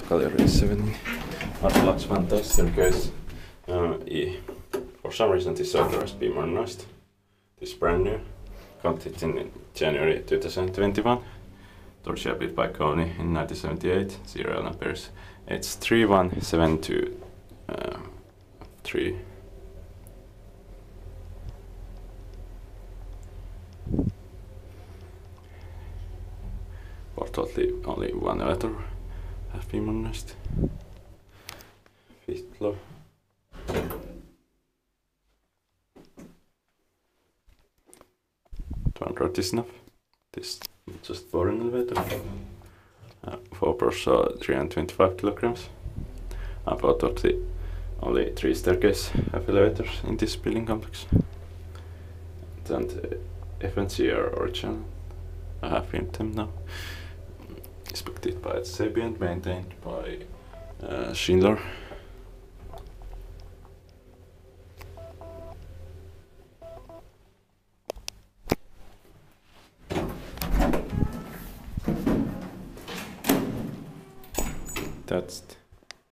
Lintukallionrinne 7. Martinlaakso Vantaa staircase. For some reason this order has been modernized. This is brand new. Got it in January 2021. Door built by Kone in 1978. Serial numbers. It's 31723. For totally only one elevator have been modernized. Fifth floor. One road is enough. This is just boring elevator. 4 person 325 kilograms. About totally only 3 staircase have elevators in this building complex. And FNC are original. I have filmed them now. Inspected by Sabian, maintained by Schindler. That's